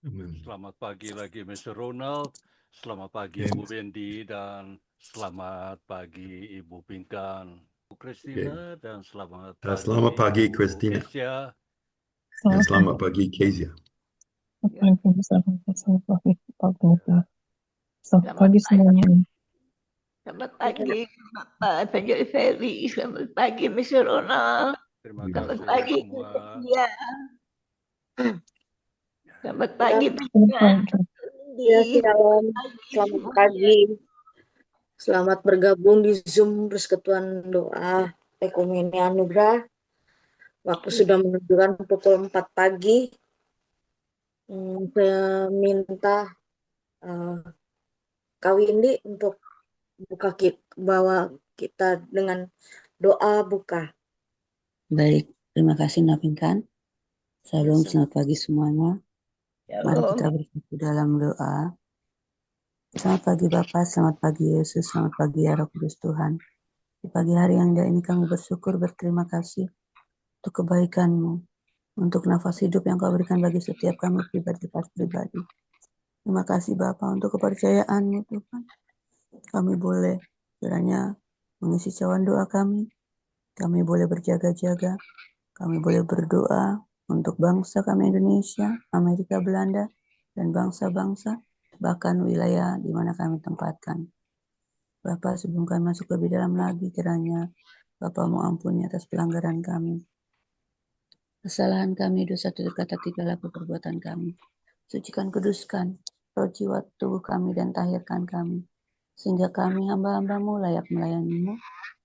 Amin. Selamat pagi lagi Mr. Ronald, selamat pagi Okay. Ibu Wendy, dan selamat pagi Ibu Pinkan, Bu Okay. Christina, dan selamat Selamat pagi pagi, Ibu Christina. Kesia. Dan selamat pagi, Kezia. Selamat pagi Selamat semuanya. Selamat pagi, Bapak Evangelis Ferry. Selamat pagi, Mr. Ronald. Terima Selamat kasih pagi, semua. ya. Selamat pagi, Selamat Pinkan. Ya, shalom. Selamat pagi. Selamat bergabung di Zoom Persekutuan Doa Ekumene Anugerah. Waktu sudah menunjukkan pukul 4 pagi. Saya minta Kak Windy untuk bawa kita dengan doa buka. Baik, terima kasih Napinkan. Shalom, selamat pagi semuanya. Mari kita bersatu dalam doa. Selamat pagi Bapak, selamat pagi Yesus, selamat pagi ya Roh Kudus Tuhan. Di pagi hari yang indah ini kami bersyukur, berterima kasih untuk kebaikan-Mu, untuk nafas hidup yang Kau berikan bagi setiap kami pribadi. Terima kasih Bapak untuk kepercayaan-Mu Tuhan. Kami boleh kiranya mengisi cawan doa kami boleh berjaga-jaga, kami boleh berdoa untuk bangsa kami Indonesia, Amerika, Belanda, dan bangsa-bangsa, bahkan wilayah di mana kami tempatkan. Bapak, sebelum kami masuk lebih dalam lagi, kiranya Bapak mau ampuni atas pelanggaran kami, kesalahan kami, dosa tutur kata, tiga laku perbuatan kami. Sucikan, kuduskan roh, jiwa, tubuh kami, dan tahirkan kami, sehingga kami hamba-hambamu layak melayani-Mu,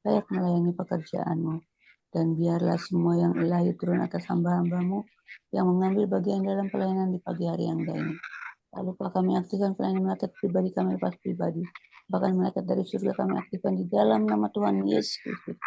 layak melayani pekerjaan-Mu. Dan biarlah semua yang ilahi turun atas hamba-hambamu yang mengambil bagian dalam pelayanan di pagi hari yang indah ini. Lalu kami aktifkan pelayanan malaikat pribadi kami lepas pribadi. Bahkan malaikat dari surga kami aktifkan di dalam nama Tuhan Yesus Kristus.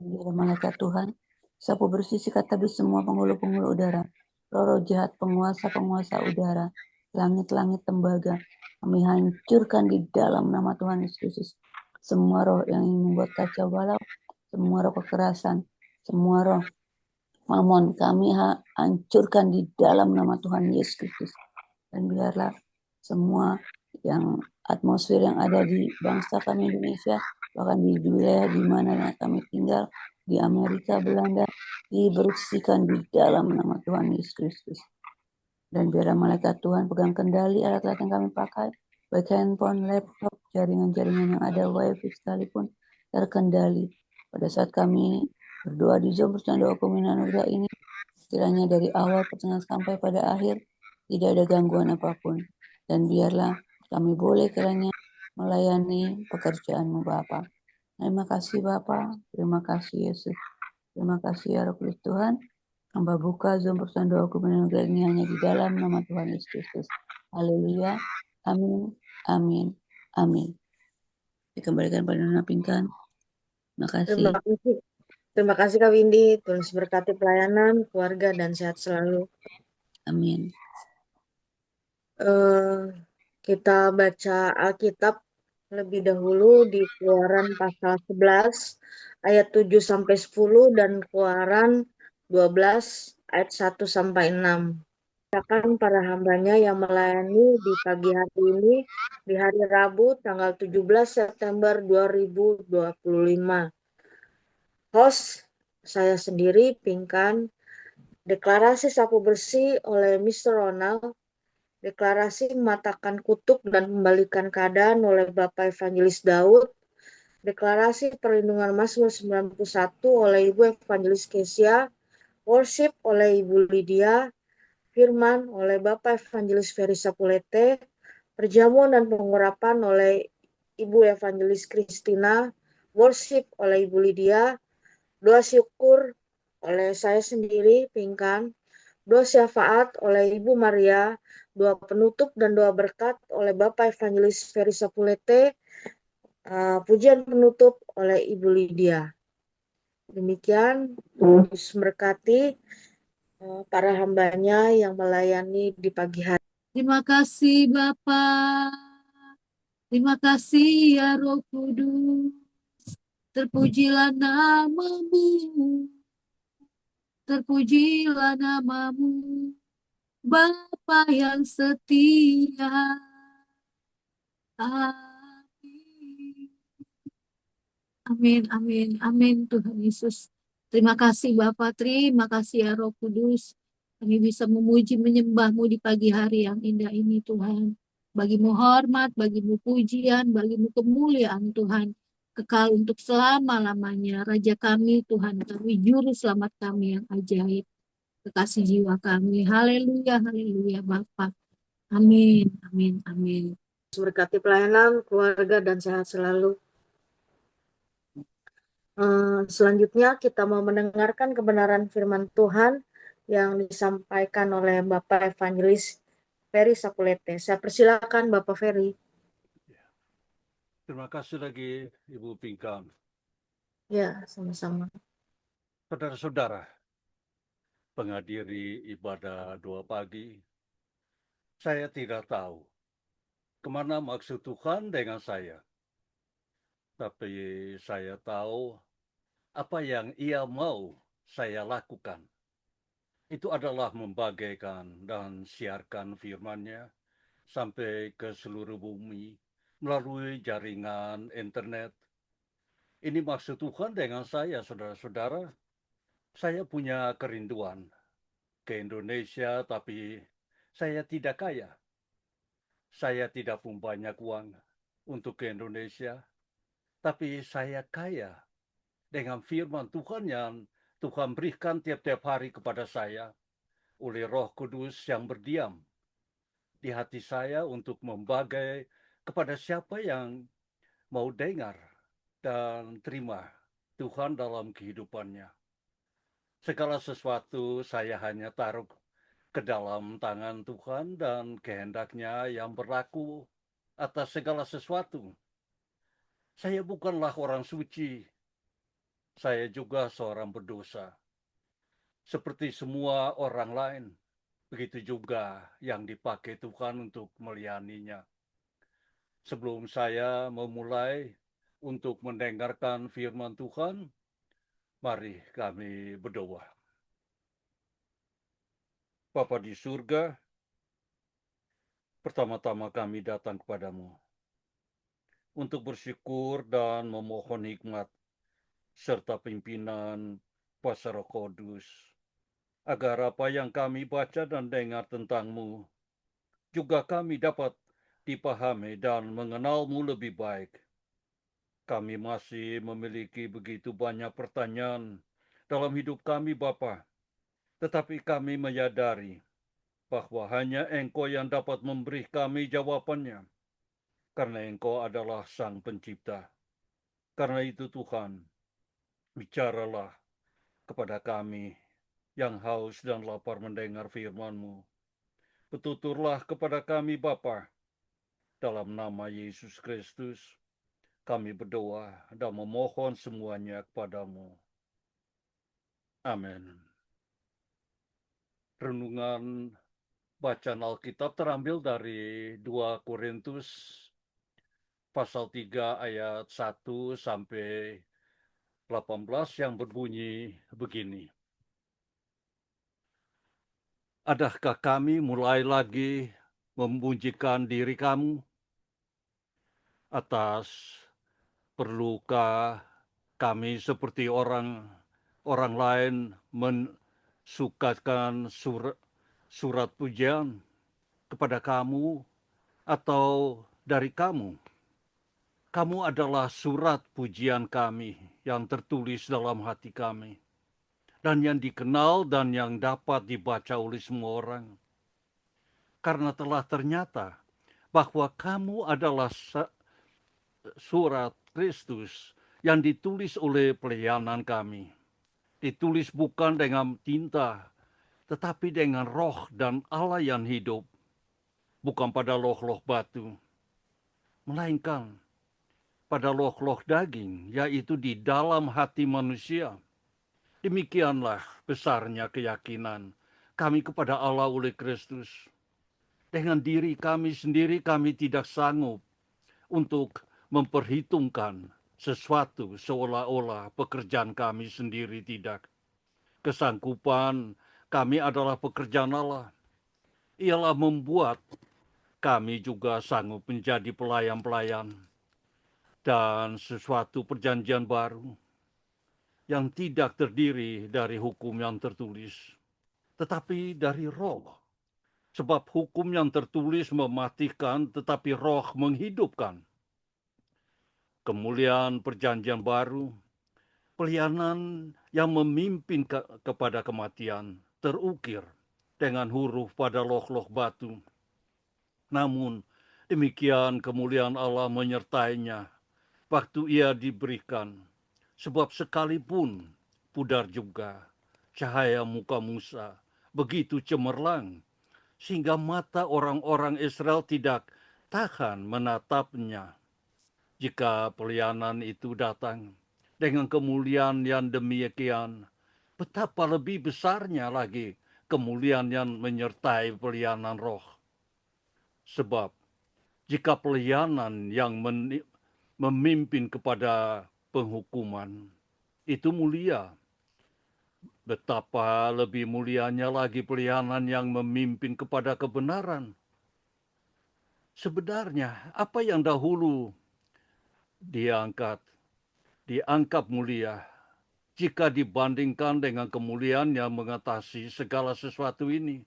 Biar malaikat Tuhan sapu bersih sikat habis semua penghulu-penghulu udara, roh jahat, penguasa-penguasa udara, langit-langit tembaga. Kami hancurkan di dalam nama Tuhan Yesus Kristus. Semua roh yang ingin membuat kacau balau, semua roh kekerasan, semua roh mamon kami hancurkan di dalam nama Tuhan Yesus Kristus. Dan biarlah semua yang atmosfer yang ada di bangsa kami Indonesia, bahkan di wilayah di mana kami tinggal, di Amerika, Belanda, dibersihkan di dalam nama Tuhan Yesus Kristus. Dan biarlah malaikat Tuhan pegang kendali alat-alat yang kami pakai, baik handphone, laptop, jaringan-jaringan yang ada, wifi sekalipun, terkendali. Pada saat kami berdoa di Zoom Persekutuan Doa Ekumene Anugerah ini, kiranya dari awal pertengahan sampai pada akhir tidak ada gangguan apapun, dan biarlah kami boleh kiranya melayani pekerjaan-Mu Bapa. Terima kasih Bapa, terima kasih Yesus, terima kasih ya Roh Kudus Tuhan. Hamba buka Zoom Persekutuan Doa Ekumene Anugerah ini hanya di dalam nama Tuhan Yesus Kristus. Haleluya, amin, amin, amin. Dikembalikan pada Nona Pinkan. Terima kasih. Terima kasih Kak Windy. Tuhan berkati pelayanan, keluarga, dan sehat selalu. Amin. Kita baca Alkitab lebih dahulu di Keluaran pasal 11 ayat 7-10 dan Keluaran 12 ayat 1-6. Akan para hambanya yang melayani di pagi hari ini di hari Rabu tanggal 17 September 2025. Host saya sendiri Pinkan. Deklarasi sapu bersih oleh Mr. Ronald. Deklarasi mematakan kutuk dan membalikan keadaan oleh Bapak Evangelis Daud. Deklarasi perlindungan Mazmur 91 oleh Ibu Evangelis Kesia. Worship oleh Ibu Lydia. Firman oleh Bapak Evangelis Ferry Sapulete. Perjamuan dan pengurapan oleh Ibu Evangelis Christina. Worship oleh Ibu Lydia. Doa syukur oleh saya sendiri, Pinkan. Doa syafaat oleh Ibu Maria. Doa penutup dan doa berkat oleh Bapak Evangelis Ferry Sapulete. Pujian penutup oleh Ibu Lydia. Demikian, Yesus memberkati para hambanya yang melayani di pagi hari. Terima kasih Bapa. Terima kasih ya Roh Kudus. Terpujilah namamu. Terpujilah namamu. Bapa yang setia. Amin. Amin, amin, amin Tuhan Yesus. Terima kasih Bapa, terima kasih ya Roh Kudus. Kami bisa memuji menyembah-Mu di pagi hari yang indah ini Tuhan. Bagimu hormat, bagimu pujian, bagimu kemuliaan Tuhan. Kekal untuk selama-lamanya. Raja kami Tuhan kami, juru selamat kami yang ajaib. Kekasih jiwa kami. Haleluya, haleluya Bapa. Amin, amin, amin. Berkati pelayanan, keluarga, dan sehat selalu. Selanjutnya kita mau mendengarkan kebenaran firman Tuhan yang disampaikan oleh Bapak Evangelis Ferry Sakulete. Saya persilakan Bapak Ferry. Terima kasih lagi Ibu Pinkan. Ya, sama-sama. Saudara-saudara, penghadiri ibadah doa pagi, saya tidak tahu kemana maksud Tuhan dengan saya. Tapi saya tahu apa yang Ia mau saya lakukan. Itu adalah membagikan dan siarkan firman-Nya sampai ke seluruh bumi melalui jaringan internet. Ini maksud Tuhan dengan saya, saudara-saudara. Saya punya kerinduan ke Indonesia, tapi saya tidak kaya. Saya tidak punya banyak uang untuk ke Indonesia, tapi saya kaya dengan firman Tuhan yang Tuhan berikan tiap-tiap hari kepada saya oleh Roh Kudus yang berdiam di hati saya untuk membagi kepada siapa yang mau dengar dan terima Tuhan dalam kehidupannya. Segala sesuatu saya hanya taruh ke dalam tangan Tuhan dan kehendaknya yang berlaku atas segala sesuatu. Saya bukanlah orang suci. Saya juga seorang berdosa. Seperti semua orang lain, begitu juga yang dipakai Tuhan untuk melayaninya. Sebelum saya memulai untuk mendengarkan firman Tuhan, mari kami berdoa. Bapa di surga, pertama-tama kami datang kepadamu untuk bersyukur dan memohon hikmat serta pimpinan kuasa Roh Kudus, agar apa yang kami baca dan dengar tentang-Mu juga kami dapat dipahami dan mengenal-Mu lebih baik. Kami masih memiliki begitu banyak pertanyaan dalam hidup kami, Bapa, tetapi kami menyadari bahwa hanya Engkau yang dapat memberi kami jawabannya, karena Engkau adalah Sang Pencipta. Karena itu Tuhan, bicaralah kepada kami yang haus dan lapar mendengar firman-Mu. Petuturlah kepada kami Bapa, dalam nama Yesus Kristus, kami berdoa dan memohon semuanya kepadamu. Amin. Renungan bacaan Alkitab terambil dari 2 Korintus pasal 3 ayat 1 sampai 18 yang berbunyi begini. Adakah kami mulai lagi memujikan diri kamu? Atas perlukah kami seperti orang lain mensukakan surat pujian kepada kamu atau dari kamu? Kamu adalah surat pujian kami yang tertulis dalam hati kami dan yang dikenal dan yang dapat dibaca oleh semua orang. Karena telah ternyata bahwa kamu adalah surat Kristus yang ditulis oleh pelayanan kami. Ditulis bukan dengan tinta, tetapi dengan roh dan Allah yang hidup. Bukan pada loh-loh batu, melainkan pada loh-loh daging, yaitu di dalam hati manusia. Demikianlah besarnya keyakinan kami kepada Allah oleh Kristus. Dengan diri kami sendiri kami tidak sanggup untuk memperhitungkan sesuatu seolah-olah pekerjaan kami sendiri tidak. Kesanggupan kami adalah pekerjaan Allah. ialah membuat kami juga sanggup menjadi pelayan-pelayan dan sesuatu perjanjian baru yang tidak terdiri dari hukum yang tertulis, tetapi dari roh. Sebab hukum yang tertulis mematikan, tetapi roh menghidupkan. Kemuliaan perjanjian baru, pelayanan yang memimpin kepada kematian, terukir dengan huruf pada loh-loh batu. Namun demikian kemuliaan Allah menyertainya waktu ia diberikan. Sebab sekalipun pudar juga cahaya muka Musa begitu cemerlang, sehingga mata orang-orang Israel tidak tahan menatapnya. Jika pelayanan itu datang dengan kemuliaan yang demikian, betapa lebih besarnya lagi kemuliaan yang menyertai pelayanan roh. Sebab jika pelayanan yang memimpin kepada penghukuman itu mulia, betapa lebih mulianya lagi pelayanan yang memimpin kepada kebenaran. Sebenarnya apa yang dahulu dianggap mulia, jika dibandingkan dengan kemuliaan yang mengatasi segala sesuatu ini,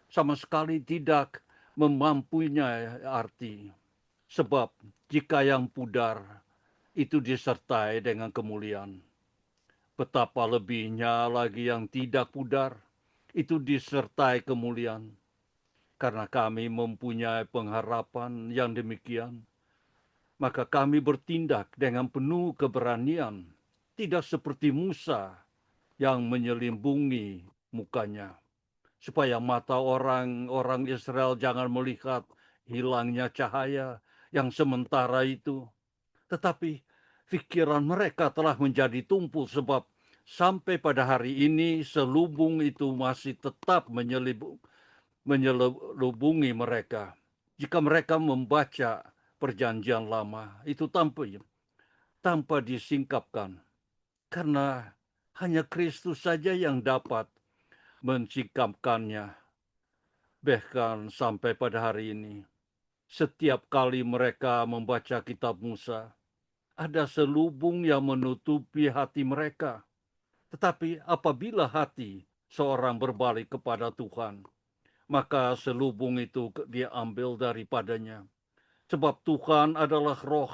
sama sekali tidak memampunya arti. Sebab jika yang pudar itu disertai dengan kemuliaan, betapa lebihnya lagi yang tidak pudar itu disertai kemuliaan. Karena kami mempunyai pengharapan yang demikian, maka kami bertindak dengan penuh keberanian, tidak seperti Musa yang menyelimbungi mukanya, supaya mata orang-orang Israel jangan melihat hilangnya cahaya yang sementara itu. Tetapi pikiran mereka telah menjadi tumpul, sebab sampai pada hari ini selubung itu masih tetap menyelubungi mereka. Jika mereka membaca perjanjian lama itu tanpa disingkapkan, karena hanya Kristus saja yang dapat mensingkapkannya. Bahkan sampai pada hari ini, setiap kali mereka membaca kitab Musa, ada selubung yang menutupi hati mereka. Tetapi apabila hati seorang berbalik kepada Tuhan, maka selubung itu diambil daripadanya. Sebab Tuhan adalah roh,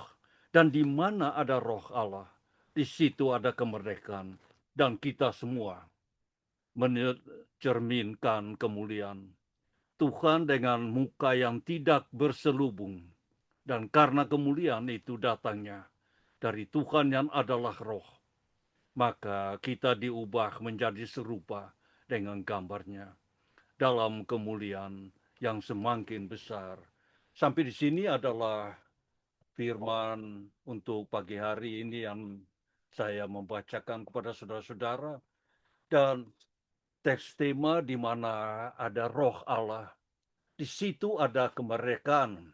dan di mana ada roh Allah, di situ ada kemerdekaan. Dan kita semua mencerminkan kemuliaan Tuhan dengan muka yang tidak berselubung. Dan karena kemuliaan itu datangnya dari Tuhan yang adalah roh, maka kita diubah menjadi serupa dengan gambarnya dalam kemuliaan yang semakin besar. Sampai di sini adalah firman untuk pagi hari ini yang saya membacakan kepada saudara-saudara. Dan teks tema di mana ada roh Allah, di situ ada kemerdekaan.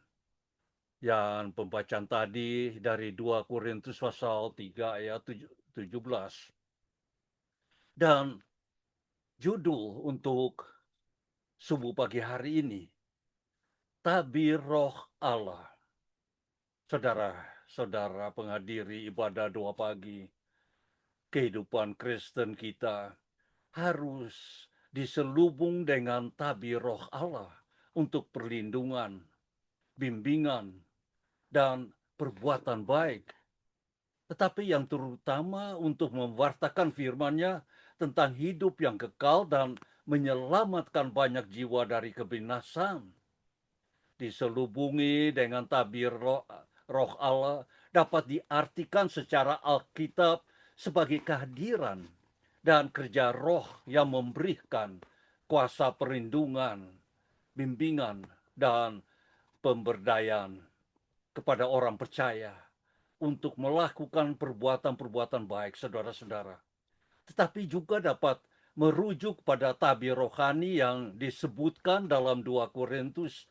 Yang pembacaan tadi dari 2 Korintus pasal 3 ayat 17. Dan judul untuk subuh pagi hari ini, tabir roh Allah. Saudara-saudara penghadiri ibadah doa pagi, kehidupan Kristen kita harus diselubung dengan tabir roh Allah untuk perlindungan, bimbingan, dan perbuatan baik. Tetapi yang terutama untuk mewartakan firman-Nya tentang hidup yang kekal dan menyelamatkan banyak jiwa dari kebinasan. Diselubungi dengan tabir roh Allah dapat diartikan secara Alkitab sebagai kehadiran dan kerja roh yang memberikan kuasa perlindungan, bimbingan, dan pemberdayaan kepada orang percaya untuk melakukan perbuatan-perbuatan baik, saudara-saudara. Tetapi juga dapat merujuk pada tabir rohani yang disebutkan dalam 2 Korintus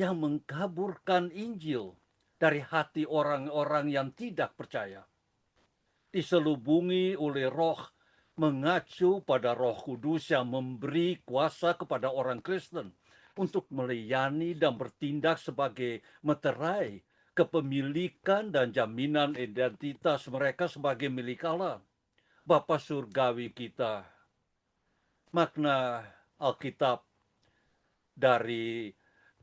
yang mengkaburkan Injil dari hati orang-orang yang tidak percaya. Diselubungi oleh roh mengacu pada Roh Kudus yang memberi kuasa kepada orang Kristen untuk melayani dan bertindak sebagai meterai kepemilikan dan jaminan identitas mereka sebagai milik Allah, Bapa Surgawi kita. Makna Alkitab dari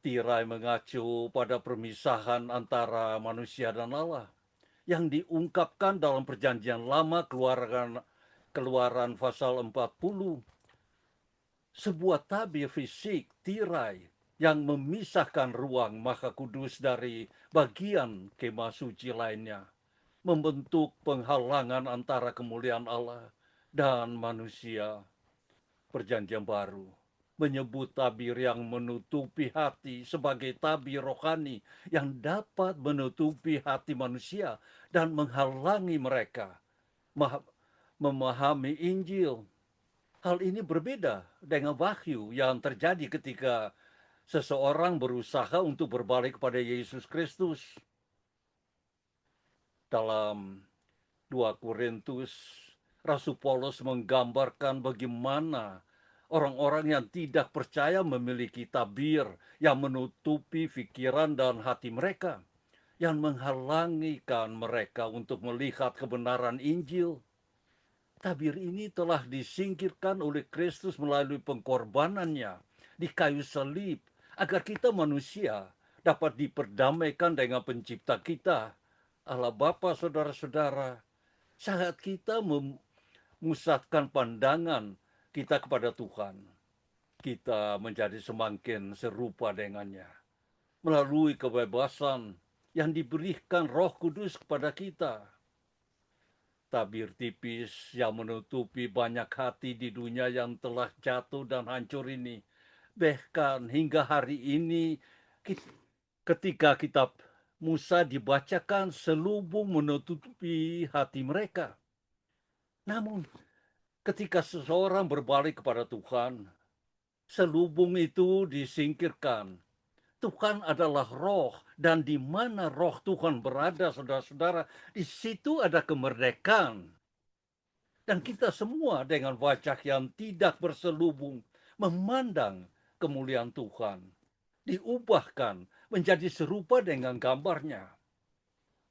tirai mengacu pada permisahan antara manusia dan Allah yang diungkapkan dalam Perjanjian Lama, Keluaran pasal 40. Sebuah tabir fisik tirai yang memisahkan ruang Maha Kudus dari bagian kemah suci lainnya, membentuk penghalangan antara kemuliaan Allah dan manusia. Perjanjian Baru menyebut tabir yang menutupi hati sebagai tabir rohani yang dapat menutupi hati manusia dan menghalangi mereka memahami Injil. Hal ini berbeda dengan wahyu yang terjadi ketika seseorang berusaha untuk berbalik kepada Yesus Kristus. Dalam 2 Korintus, Rasul Paulus menggambarkan bagaimana orang-orang yang tidak percaya memiliki tabir yang menutupi pikiran dan hati mereka, yang menghalangikan mereka untuk melihat kebenaran Injil. Tabir ini telah disingkirkan oleh Kristus melalui pengorbanannya di kayu salib, agar kita manusia dapat diperdamaikan dengan pencipta kita, Allah Bapa. Saudara-saudara, saat kita memusatkan pandangan kita kepada Tuhan, kita menjadi semakin serupa dengannya melalui kebebasan yang diberikan Roh Kudus kepada kita. Tabir tipis yang menutupi banyak hati di dunia yang telah jatuh dan hancur ini. Bahkan hingga hari ini ketika kitab Musa dibacakan, selubung menutupi hati mereka. Namun ketika seseorang berbalik kepada Tuhan, selubung itu disingkirkan. Tuhan adalah roh, dan di mana roh Tuhan berada, saudara-saudara, di situ ada kemerdekaan. Dan kita semua dengan wajah yang tidak berselubung memandang kemuliaan Tuhan, diubahkan menjadi serupa dengan gambarnya,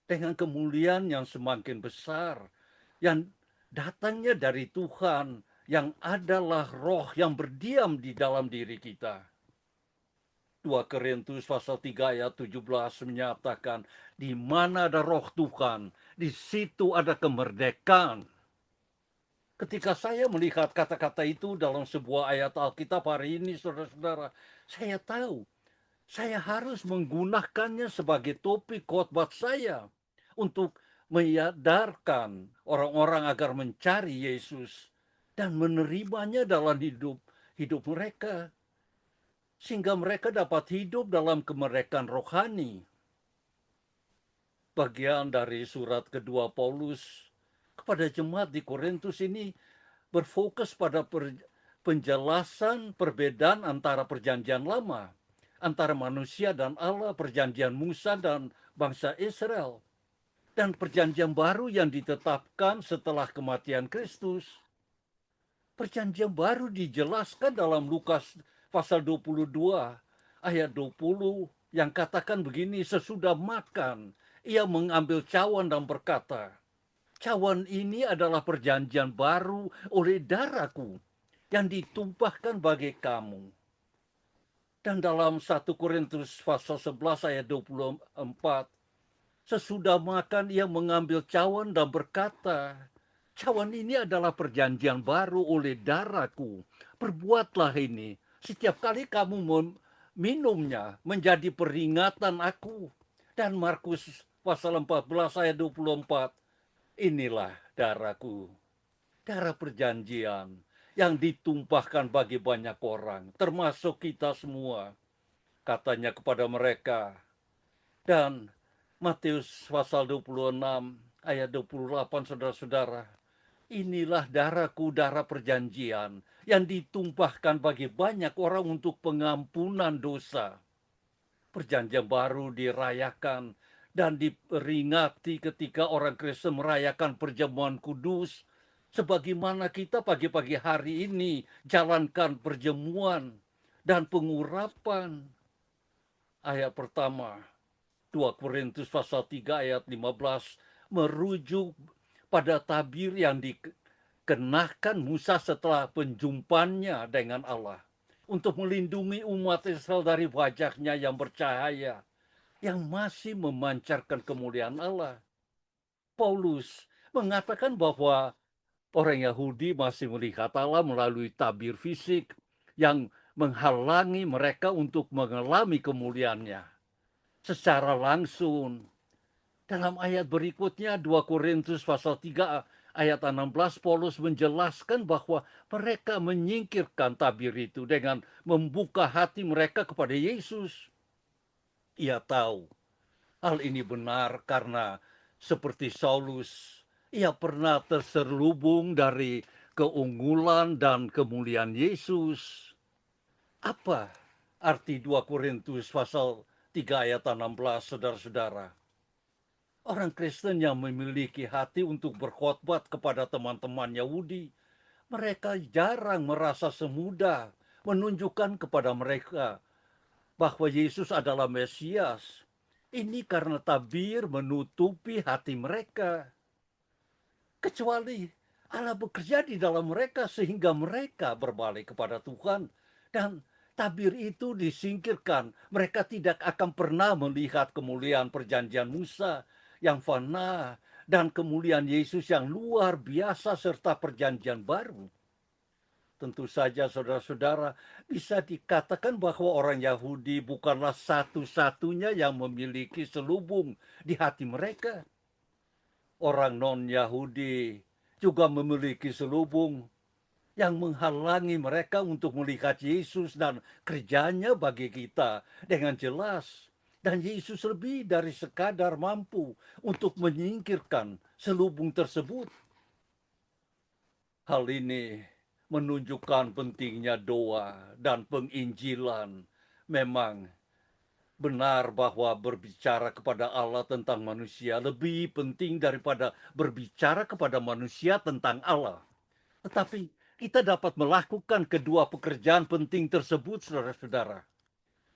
dengan kemuliaan yang semakin besar, yang datangnya dari Tuhan, yang adalah roh yang berdiam di dalam diri kita. 2 Korintus pasal 3 ayat 17 menyatakan, di mana ada roh Tuhan, di situ ada kemerdekaan. Ketika saya melihat kata-kata itu dalam sebuah ayat Alkitab hari ini, saudara-saudara, saya tahu saya harus menggunakannya sebagai topik khotbah saya untuk menyadarkan orang-orang agar mencari Yesus dan menerimanya dalam hidup mereka, sehingga mereka dapat hidup dalam kemerdekaan rohani. Bagian dari surat kedua Paulus kepada jemaat di Korintus ini berfokus pada penjelasan perbedaan antara perjanjian lama, antara manusia dan Allah, perjanjian Musa dan bangsa Israel, dan perjanjian baru yang ditetapkan setelah kematian Kristus. Perjanjian baru dijelaskan dalam Lukas pasal 22 ayat 20 yang katakan begini, sesudah makan ia mengambil cawan dan berkata, cawan ini adalah perjanjian baru oleh darahku yang ditumpahkan bagi kamu. Dan dalam 1 Korintus pasal 11 ayat 24, sesudah makan ia mengambil cawan dan berkata, cawan ini adalah perjanjian baru oleh darahku, perbuatlah ini setiap kali kamu minumnya menjadi peringatan aku. Dan Markus pasal 14 ayat 24, inilah darahku, darah perjanjian yang ditumpahkan bagi banyak orang, termasuk kita semua, katanya kepada mereka. Dan Matius pasal 26 ayat 28, saudara-saudara, inilah darahku, darah perjanjian yang ditumpahkan bagi banyak orang untuk pengampunan dosa. Perjanjian baru dirayakan dan diperingati ketika orang Kristen merayakan perjamuan kudus, sebagaimana kita pagi-pagi hari ini jalankan perjamuan dan pengurapan. Ayat pertama, 2 Korintus pasal 3 ayat 15 merujuk pada tabir yang dikenakan Musa setelah penjumpaannya dengan Allah untuk melindungi umat Israel dari wajahnya yang bercahaya yang masih memancarkan kemuliaan Allah. Paulus mengatakan bahwa orang Yahudi masih melihat Allah melalui tabir fisik yang menghalangi mereka untuk mengalami kemuliaannya secara langsung. Dalam ayat berikutnya 2 Korintus pasal 3 ayat 16 Paulus menjelaskan bahwa mereka menyingkirkan tabir itu dengan membuka hati mereka kepada Yesus. Ia tahu hal ini benar karena seperti Saulus, ia pernah terselubung dari keunggulan dan kemuliaan Yesus. Apa arti 2 Korintus pasal 3 ayat 16, saudara-saudara? Orang Kristen yang memiliki hati untuk berkhotbah kepada teman-teman Yahudi, mereka jarang merasa semudah menunjukkan kepada mereka bahwa Yesus adalah Mesias. Ini karena tabir menutupi hati mereka. Kecuali Allah bekerja di dalam mereka sehingga mereka berbalik kepada Tuhan. Dan tabir itu disingkirkan. Mereka tidak akan pernah melihat kemuliaan perjanjian Musa yang fana dan kemuliaan Yesus yang luar biasa serta perjanjian baru. Tentu saja saudara-saudara bisa dikatakan bahwa orang Yahudi bukanlah satu-satunya yang memiliki selubung di hati mereka. Orang non-Yahudi juga memiliki selubung yang menghalangi mereka untuk melihat Yesus dan kerjanya bagi kita dengan jelas. Dan Yesus lebih dari sekadar mampu untuk menyingkirkan selubung tersebut. Hal ini menunjukkan pentingnya doa dan penginjilan. Memang benar bahwa berbicara kepada Allah tentang manusia lebih penting daripada berbicara kepada manusia tentang Allah. Tetapi kita dapat melakukan kedua pekerjaan penting tersebut, saudara-saudara.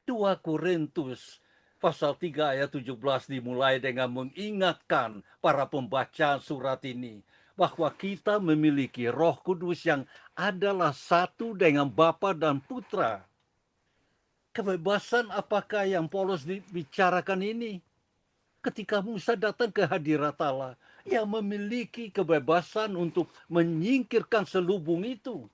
2 Korintus pasal 3 ayat 17 dimulai dengan mengingatkan para pembaca surat ini bahwa kita memiliki Roh Kudus yang adalah satu dengan Bapa dan Putra. Kebebasan apakah yang Paulus bicarakan ini? Ketika Musa datang ke hadirat Allah, ia memiliki kebebasan untuk menyingkirkan selubung itu.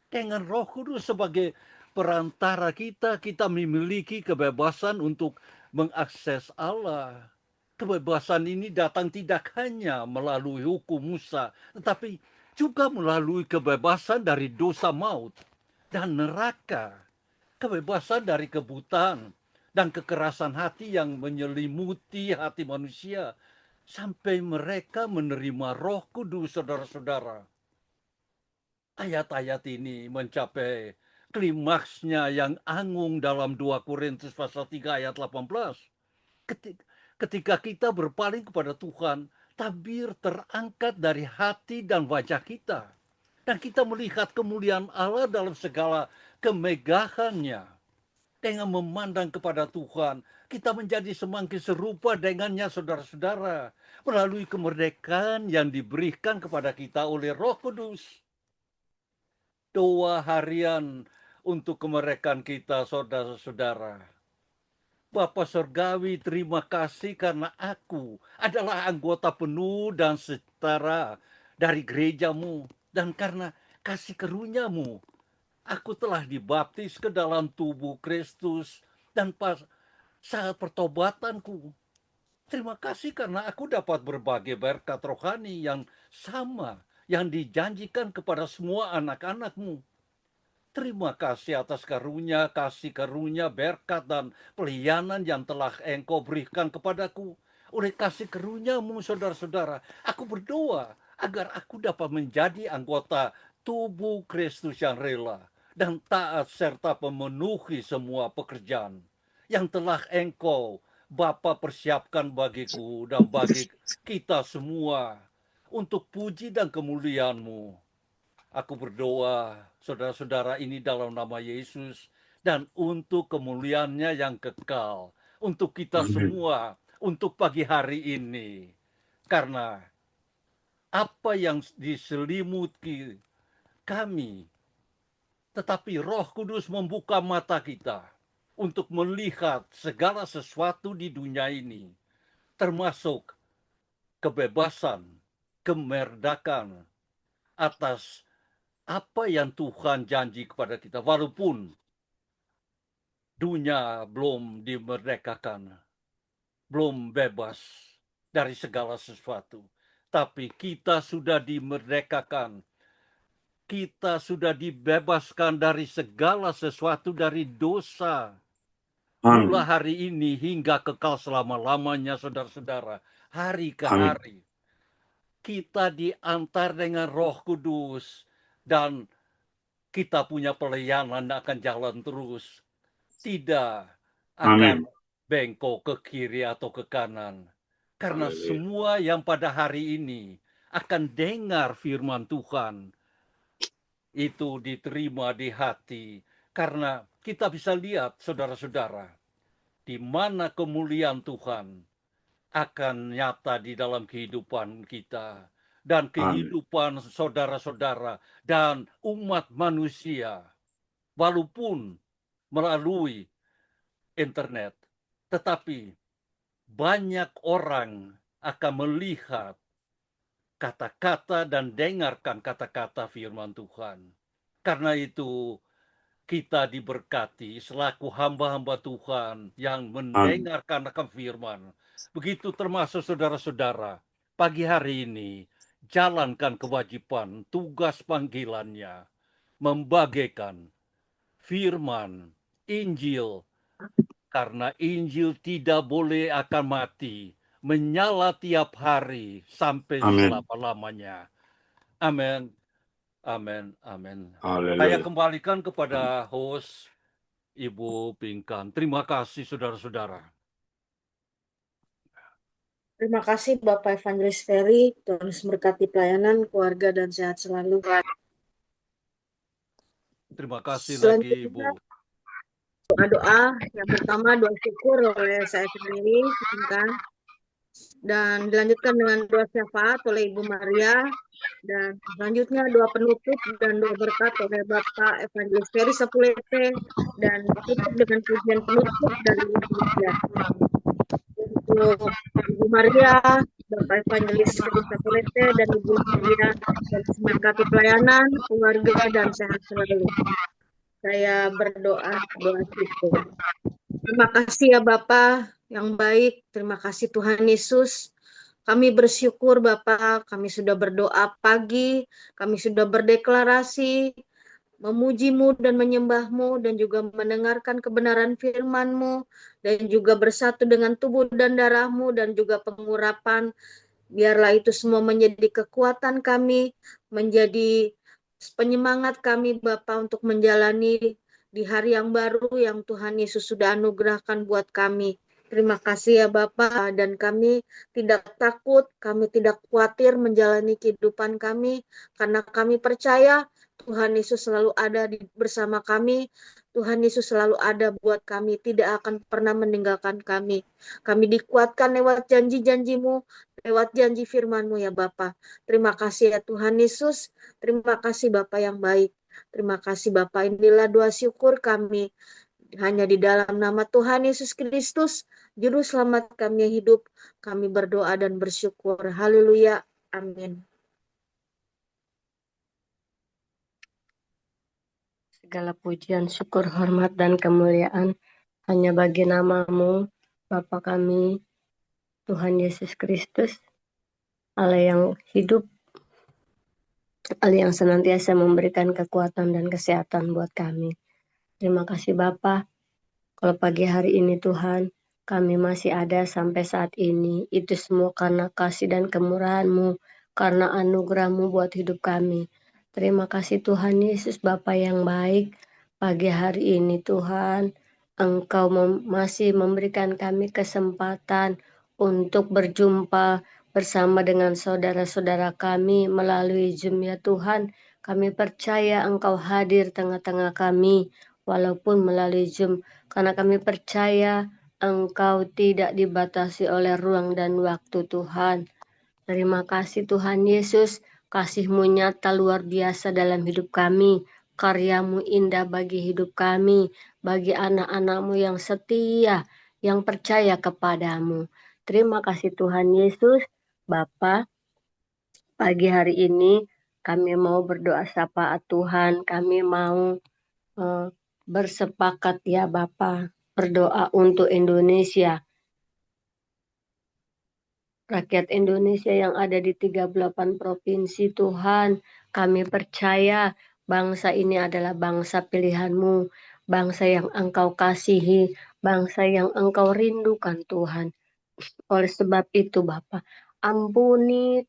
Dengan Roh Kudus sebagai perantara kita memiliki kebebasan untuk mengakses Allah. Kebebasan ini datang tidak hanya melalui hukum Musa, tetapi juga melalui kebebasan dari dosa maut dan neraka. Kebebasan dari kebutaan dan kekerasan hati yang menyelimuti hati manusia sampai mereka menerima Roh Kudus, saudara-saudara. Ayat-ayat ini mencapai klimaksnya yang agung dalam 2 Korintus pasal 3 ayat 18. Ketika kita berpaling kepada Tuhan, tabir terangkat dari hati dan wajah kita. Dan kita melihat kemuliaan Allah dalam segala kemegahannya. Dengan memandang kepada Tuhan, kita menjadi semakin serupa dengannya, saudara-saudara. Melalui kemerdekaan yang diberikan kepada kita oleh Roh Kudus. Doa harian untuk kemerdekaan kita, saudara-saudara. Bapa Surgawi, terima kasih karena aku adalah anggota penuh dan setara dari gerejamu. Dan karena kasih karunia-Mu, aku telah dibaptis ke dalam tubuh Kristus. Dan saat pertobatanku, terima kasih karena aku dapat berbagai berkat rohani yang sama yang dijanjikan kepada semua anak-anak-Mu. Terima kasih atas karunia, kasih karunia, berkat dan pelayanan yang telah Engkau berikan kepadaku. Oleh kasih karunia-Mu, saudara-saudara, aku berdoa agar aku dapat menjadi anggota tubuh Kristus yang rela dan taat serta memenuhi semua pekerjaan yang telah Engkau, Bapa, persiapkan bagiku dan bagi kita semua untuk puji dan kemuliaan-Mu. Aku berdoa, saudara-saudara ini dalam nama Yesus, dan untuk kemuliaannya yang kekal, untuk kita Amin. semua, untuk pagi hari ini. Karena apa yang diselimuti kami, tetapi Roh Kudus membuka mata kita untuk melihat segala sesuatu di dunia ini, termasuk kebebasan, kemerdekaan atas apa yang Tuhan janji kepada kita, walaupun dunia belum dimerdekakan, belum bebas dari segala sesuatu, tapi kita sudah dimerdekakan, kita sudah dibebaskan dari segala sesuatu, dari dosa. Mulai Amin. hari ini hingga kekal selama-lamanya, saudara-saudara, hari ke Amin. hari. Kita diantar dengan Roh Kudus, dan kita punya pelayanan akan jalan terus. Tidak akan Amin. bengkok ke kiri atau ke kanan. Karena Haleluya. semua yang pada hari ini akan dengar firman Tuhan, itu diterima di hati. Karena kita bisa lihat, saudara-saudara, di mana kemuliaan Tuhan akan nyata di dalam kehidupan kita dan Amin. kehidupan saudara-saudara dan umat manusia, walaupun melalui internet, tetapi banyak orang akan melihat kata-kata dan dengarkan kata-kata firman Tuhan. Karena itu kita diberkati selaku hamba-hamba Tuhan yang Amin. mendengarkan akan firman. Begitu termasuk saudara-saudara, pagi hari ini jalankan kewajiban tugas panggilannya, membagikan firman Injil, karena Injil tidak boleh akan mati, menyala tiap hari sampai Amin. selama-lamanya. Amin. Amin. Amin. Saya Haleluya. kembalikan kepada host Ibu Pinkan. Terima kasih saudara-saudara. Terima kasih Bapak Evangelis Ferry. Tuhan Yesus memberkati pelayanan, keluarga, dan sehat selalu. Terima kasih lagi Selanjutnya Ibu. doa-doa. Yang pertama doa syukur oleh saya sendiri, Pinkan. Dan dilanjutkan dengan doa syafaat oleh Ibu Maria. Dan selanjutnya doa penutup dan doa berkat oleh Bapak Evangelis Ferry Sapulete. Dan ditutup dengan pujian penutup dari Ibu Maria. Untuk Ibu Maria, Bapak Evangelis Ferry Sapulete, dan Ibu Maria, dan memberkati pelayanan, keluarga, dan sehat selalu. Saya berdoa, doa syukur. Terima kasih ya Bapak yang baik. Terima kasih Tuhan Yesus. Kami bersyukur Bapak, kami sudah berdoa pagi, kami sudah berdeklarasi, memuji-Mu dan menyembah-Mu, dan juga mendengarkan kebenaran firman-Mu, dan juga bersatu dengan tubuh dan darah-Mu, dan juga pengurapan. Biarlah itu semua menjadi kekuatan kami, menjadi penyemangat kami Bapa untuk menjalani di hari yang baru yang Tuhan Yesus sudah anugerahkan buat kami. Terima kasih ya Bapa, dan kami tidak takut, kami tidak khawatir menjalani kehidupan kami, karena kami percaya Tuhan Yesus selalu ada bersama kami. Tuhan Yesus selalu ada buat kami, tidak akan pernah meninggalkan kami. Kami dikuatkan lewat janji-janji-Mu, lewat janji firman-Mu ya Bapa. Terima kasih ya Tuhan Yesus. Terima kasih Bapa yang baik. Terima kasih Bapa. Inilah doa syukur kami hanya di dalam nama Tuhan Yesus Kristus, Juru Selamat kami yang hidup. Kami berdoa dan bersyukur. Haleluya. Amin. Segala pujian, syukur, hormat, dan kemuliaan hanya bagi nama-Mu, Bapa kami, Tuhan Yesus Kristus, Allah yang hidup, Allah yang senantiasa memberikan kekuatan dan kesehatan buat kami. Terima kasih Bapa, kalau pagi hari ini Tuhan, kami masih ada sampai saat ini. Itu semua karena kasih dan kemurahan-Mu, karena anugerah-Mu buat hidup kami. Terima kasih Tuhan Yesus Bapa yang baik. Pagi hari ini Tuhan, Engkau masih memberikan kami kesempatan untuk berjumpa bersama dengan saudara-saudara kami melalui Zoom ya Tuhan. Kami percaya Engkau hadir tengah-tengah kami, walaupun melalui Zoom, karena kami percaya Engkau tidak dibatasi oleh ruang dan waktu, Tuhan. Terima kasih Tuhan Yesus, kasih-Mu nyata luar biasa dalam hidup kami, karya-Mu indah bagi hidup kami, bagi anak-anak-Mu yang setia, yang percaya kepadamu. Terima kasih Tuhan Yesus, Bapa. Pagi hari ini kami mau berdoa syafaat Tuhan, kami mau bersepakat ya Bapa, berdoa untuk Indonesia. Rakyat Indonesia yang ada di 38 provinsi Tuhan, kami percaya bangsa ini adalah bangsa pilihan-Mu, bangsa yang Engkau kasihi, bangsa yang Engkau rindukan Tuhan. Oleh sebab itu Bapa, ampuni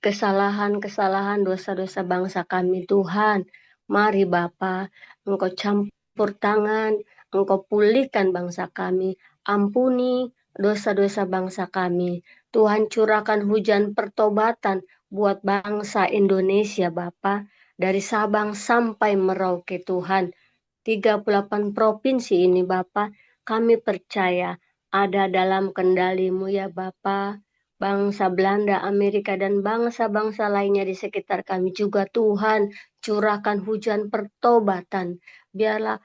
kesalahan-kesalahan dosa-dosa bangsa kami Tuhan. Mari Bapa, Engkau campur tangan, Engkau pulihkan bangsa kami. Ampuni dosa-dosa bangsa kami. Tuhan curahkan hujan pertobatan buat bangsa Indonesia Bapa. Dari Sabang sampai Merauke Tuhan. 38 provinsi ini Bapa, kami percaya ada dalam kendali-Mu ya Bapa. Bangsa Belanda, Amerika, dan bangsa-bangsa lainnya di sekitar kami juga Tuhan, curahkan hujan pertobatan. Biarlah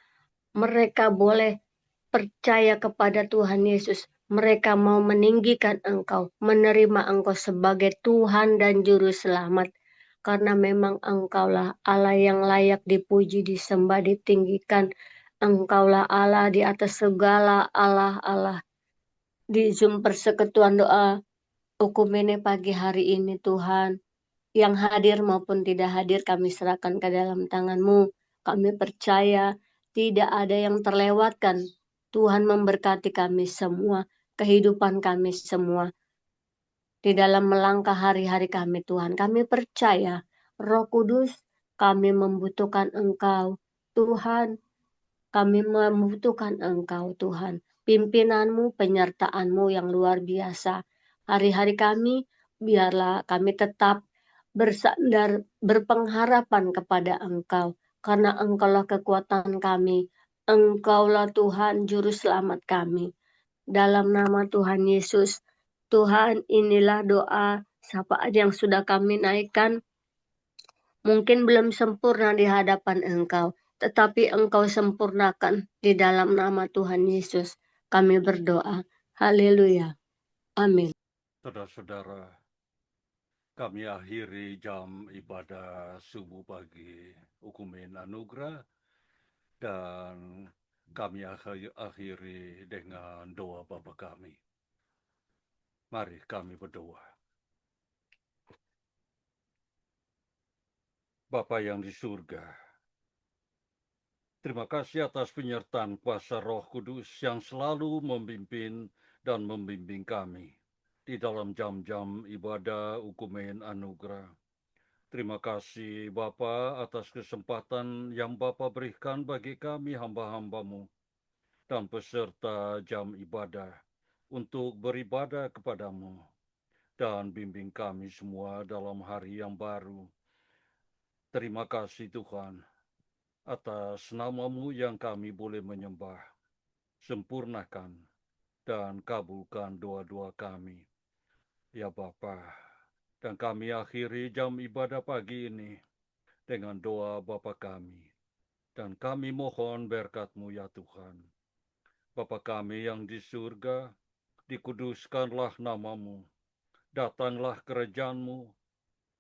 mereka boleh percaya kepada Tuhan Yesus. Mereka mau meninggikan Engkau, menerima Engkau sebagai Tuhan dan Juru Selamat. Karena memang Engkaulah Allah yang layak dipuji, disembah, ditinggikan. Engkaulah Allah di atas segala Allah-Allah. Di Zoom persekutuan doa Okumene pagi hari ini Tuhan, yang hadir maupun tidak hadir kami serahkan ke dalam tangan-Mu. Kami percaya tidak ada yang terlewatkan. Tuhan memberkati kami semua, kehidupan kami semua. Di dalam melangkah hari-hari kami Tuhan, kami percaya Roh Kudus, kami membutuhkan Engkau. Tuhan, kami membutuhkan Engkau Tuhan. Pimpinanmu, penyertaan-Mu yang luar biasa. Hari-hari kami, biarlah kami tetap bersandar, berpengharapan kepada Engkau. Karena Engkaulah kekuatan kami. Engkaulah Tuhan, Juru Selamat kami. Dalam nama Tuhan Yesus, Tuhan, inilah doa syafaat yang sudah kami naikkan. Mungkin belum sempurna di hadapan Engkau, tetapi Engkau sempurnakan di dalam nama Tuhan Yesus. Kami berdoa. Haleluya. Amin. Saudara-saudara, kami akhiri jam ibadah subuh pagi Ukumen Anugerah dan kami akhiri dengan doa Bapa kami. Mari kami berdoa. Bapa yang di surga, terima kasih atas penyertaan kuasa Roh Kudus yang selalu memimpin dan membimbing kami di dalam jam-jam ibadah Ukumen Anugerah. Terima kasih Bapa atas kesempatan yang Bapa berikan bagi kami hamba-hamba-Mu dan peserta jam ibadah untuk beribadah kepadamu dan bimbing kami semua dalam hari yang baru. Terima kasih Tuhan atas nama-Mu yang kami boleh menyembah. Sempurnakan dan kabulkan doa-doa kami. Ya Bapa, dan kami akhiri jam ibadah pagi ini dengan doa Bapa kami. Dan kami mohon berkat-Mu ya Tuhan. Bapa kami yang di surga, dikuduskanlah nama-Mu. Datanglah kerajaan-Mu,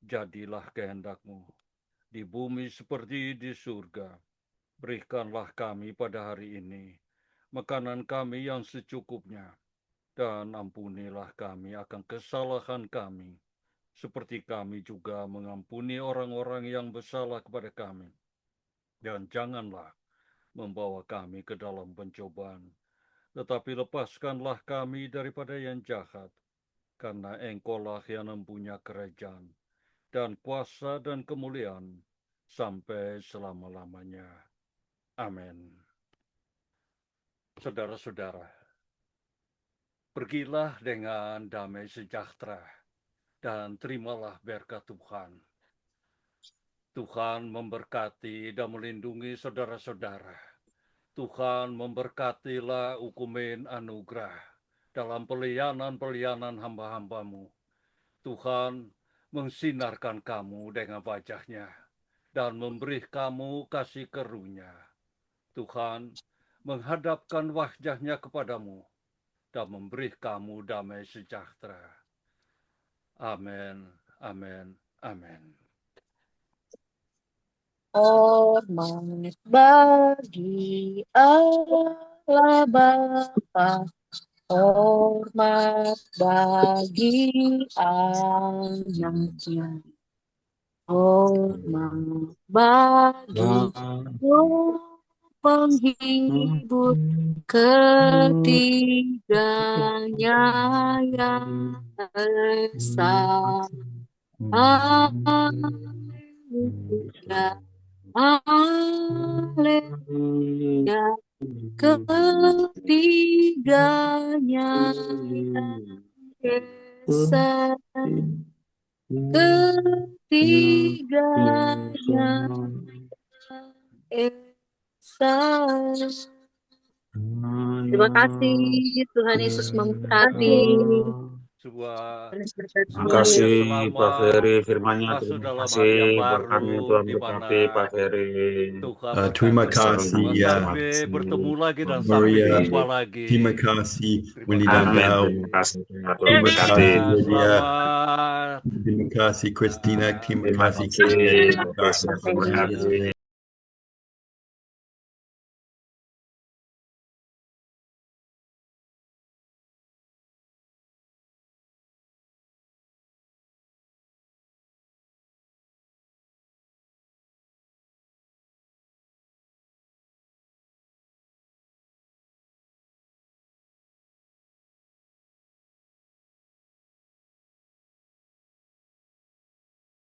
jadilah kehendak-Mu. Di bumi seperti di surga. Berikanlah kami pada hari ini makanan kami yang secukupnya. Dan ampunilah kami akan kesalahan kami, seperti kami juga mengampuni orang-orang yang bersalah kepada kami. Dan janganlah membawa kami ke dalam pencobaan, tetapi lepaskanlah kami daripada yang jahat, karena Engkau-lah yang mempunyai kerajaan, dan kuasa dan kemuliaan, sampai selama-lamanya. Amin. Saudara-saudara, pergilah dengan damai sejahtera dan terimalah berkat Tuhan. Tuhan memberkati dan melindungi saudara-saudara. Tuhan memberkatilah ukumen anugerah dalam pelayanan-pelayanan hamba-hambamu. Tuhan mensinarkan kamu dengan wajahnya dan memberi kamu kasih karunia. Tuhan menghadapkan wajahnya kepadamu dan memberi kamu damai sejahtera. Amin, amin, amin. Hormat bagi Allah Bapa, hormat bagi anaknya, hormat bagi Roh penghibur ketiganya yang esa. Haleluya, haleluya, ketiganya yang esa, ketiganya yang esa. Terima kasih, Tuhan Yesus memberkati. Sebuah Terima kasih Pak Ferry firman-Nya. masuk Terima dalam kasih hari yang berkatnya baru Tuhan di berkati mana Pak Ferry. Tuhan Terima berkati. kasih ya Sampai bertemu lagi dan sampai Maria. jumpa lagi. Terima kasih Terima Willy kasih. dan Amin. Dau. Terima kasih Tuhan Terima berkati. kasih Lydia. Selamat. Terima kasih Christina. Terima Terima kasih kasih. Kimberly. Terima kasih. Terima kasih.